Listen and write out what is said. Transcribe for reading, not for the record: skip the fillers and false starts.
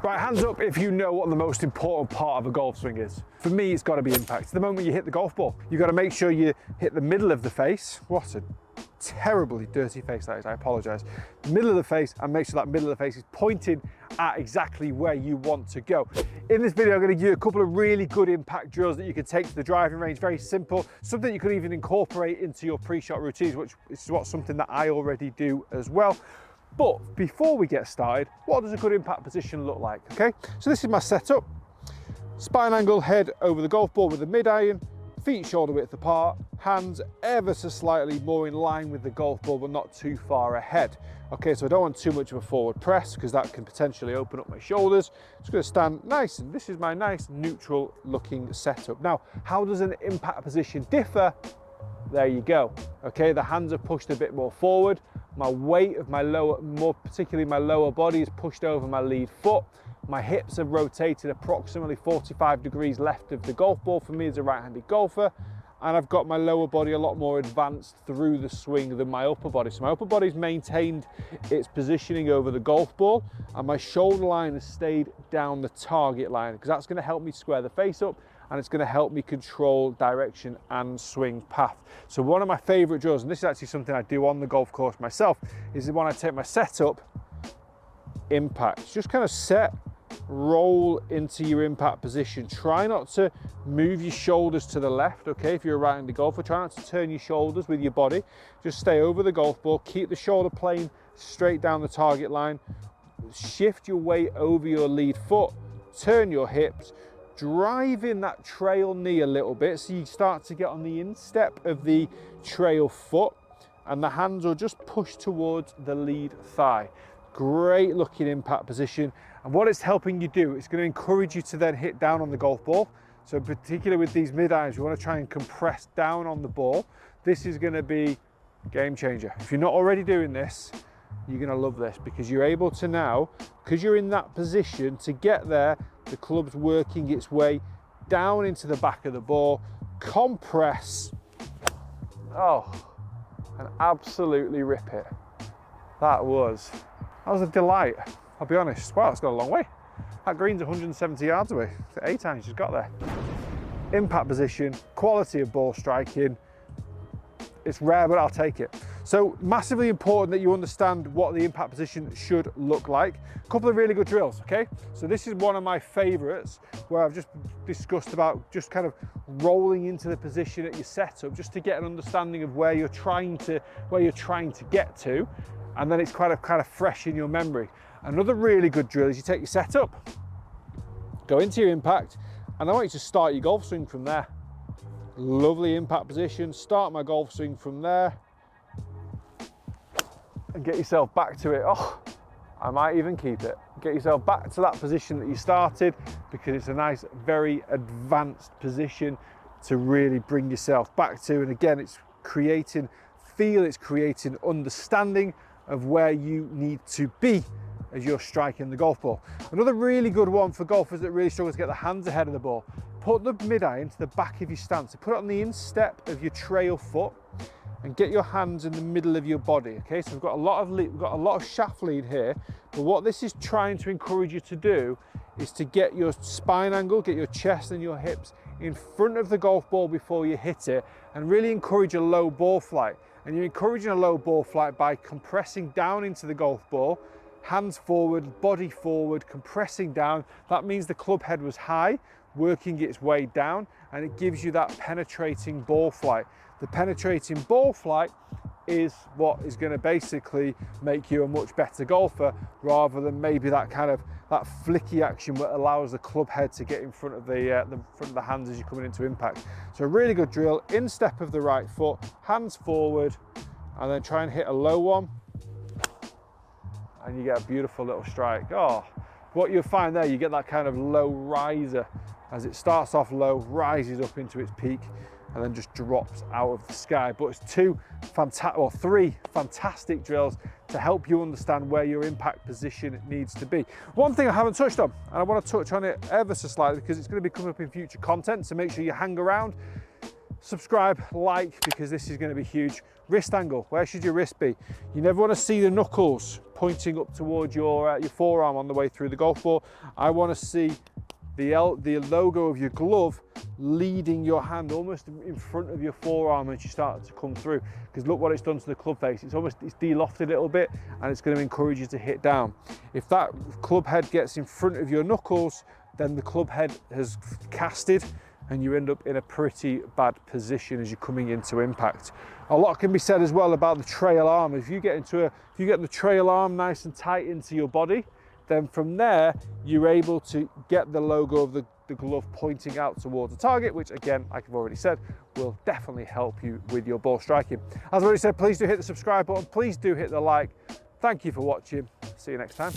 Right, hands up if you know what the most important part of a golf swing is. For me, it's got to be impact. The moment you hit the golf ball, you've got to make sure you hit the middle of the face. What a terribly dirty face that is, I apologise. Middle of the face, and make sure that middle of the face is pointed at exactly where you want to go. In this video, I'm going to give you a couple of really good impact drills that you can take to the driving range. Very simple, something you could even incorporate into your pre-shot routines, which is something that I already do as well. But before we get started, what does a good impact position look like? Okay, so this is my setup. Spine angle, head over the golf ball with the mid iron, feet shoulder width apart, hands ever so slightly more in line with the golf ball, but not too far ahead. Okay, so I don't want too much of a forward press because that can potentially open up my shoulders. Just going to stand nice, and this is my nice neutral looking setup. Now, how does an impact position differ? There you go. Okay, the hands are pushed a bit more forward. My weight of my lower, more particularly my lower body, is pushed over my lead foot. My hips have rotated approximately 45 degrees left of the golf ball for me as a right-handed golfer. And I've got my lower body a lot more advanced through the swing than my upper body. So my upper body's maintained its positioning over the golf ball, and my shoulder line has stayed down the target line, because that's going to help me square the face up, and it's going to help me control direction and swing path. So one of my favorite drills, and this is actually something I do on the golf course myself, is when I take my setup, impact. Just kind of set, roll into your impact position. Try not to move your shoulders to the left, okay? If you're a right-handed golfer, try not to turn your shoulders with your body. Just stay over the golf ball, keep the shoulder plane straight down the target line, shift your weight over your lead foot, turn your hips, drive in that trail knee a little bit so you start to get on the instep of the trail foot, and the hands will just push towards the lead thigh. Great looking impact position, and what it's helping you do, it's going to encourage you to then hit down on the golf ball. So particularly with these mid-irons, you want to try and compress down on the ball. This is going to be a game changer. If you're not already doing this, you're going to love this, because you're able to now, because you're in that position to get there, the club's working its way down into the back of the ball, compress, and absolutely rip it. That was a delight, I'll be honest. Wow, it's got a long way. That green's 170 yards away. 8 times she's got there. Impact position, quality of ball striking. It's rare, but I'll take it. So massively important that you understand what the impact position should look like. A couple of really good drills, okay? So this is one of my favorites, where I've just discussed about just kind of rolling into the position at your setup, just to get an understanding of where you're trying to get to, and then it's kind of fresh in your memory. Another really good drill is you take your setup, go into your impact, and I want you to start your golf swing from there. Lovely impact position, start my golf swing from there, and get yourself back to it. Oh, I might even keep it. Get yourself back to that position that you started, because it's a nice, very advanced position to really bring yourself back to. And again, it's creating understanding of where you need to be as you're striking the golf ball. Another really good one for golfers that really struggle to get the hands ahead of the ball. Put the mid-iron to the back of your stance. So put it on the instep of your trail foot, and get your hands in the middle of your body. Okay, so we've got a lot of shaft lead here, but what this is trying to encourage you to do is to get your spine angle, get your chest and your hips in front of the golf ball before you hit it, and really encourage a low ball flight. And you're encouraging a low ball flight by compressing down into the golf ball, hands forward, body forward, compressing down. That means the club head was high, working its way down, and it gives you that penetrating ball flight. The penetrating ball flight is what is going to basically make you a much better golfer, rather than maybe that flicky action that allows the club head to get in front of the hands as you're coming into impact. So a really good drill, instep of the right foot, hands forward, and then try and hit a low one, and you get a beautiful little strike. Oh, what you'll find there, you get that kind of low riser as it starts off low, rises up into its peak, and then just drops out of the sky. But it's three fantastic drills to help you understand where your impact position needs to be. One thing I haven't touched on, and I want to touch on it ever so slightly because it's going to be coming up in future content, so make sure you hang around. subscribe, like, because this is going to be huge. Wrist angle, where should your wrist be? You never want to see the knuckles pointing up towards your forearm on the way through the golf ball. I want to see the logo of your glove leading your hand almost in front of your forearm as you start to come through, because look what it's done to the club face. It's de-lofted a little bit, and it's going to encourage you to hit down. If that club head gets in front of your knuckles, then the club head has casted and you end up in a pretty bad position as you're coming into impact. A lot can be said as well about the trail arm. If you get the trail arm nice and tight into your body, then from there you're able to get the logo of the glove pointing out towards the target, which again, like I've already said, will definitely help you with your ball striking. As I've already said, please do hit the subscribe button, please do hit the like. Thank you for watching. See you next time.